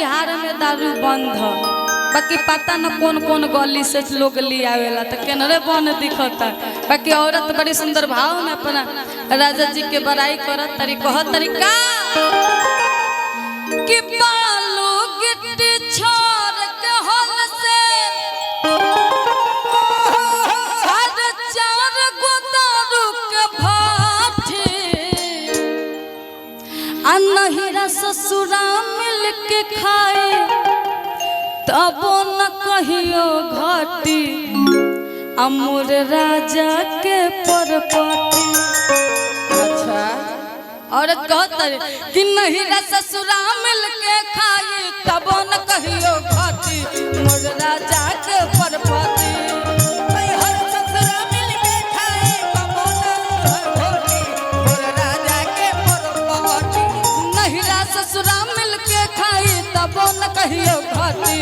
बिहार में दारू बंद है, बाकी पता न कौन कौन गली से लोग ले आवेला तो केनरे बन दिखता। बाकी औरत बड़ी सुंदर भाव में अपना राजा जी के बड़ाई करत तरी कह तरीका कि बालू गिट्टी छोड़ के हल से हर चार गो दारू के भाठी अनहिरा ससुरा मिल के खाए तब न कहियो घटी अमर राजा के परपति। अच्छा और कहते कि नहीं ससुरा मिल के खाई तब न कहियो घटी अमर राजा के परपति। नहीं ससुरा मिल के खाई तब न कहियो घटी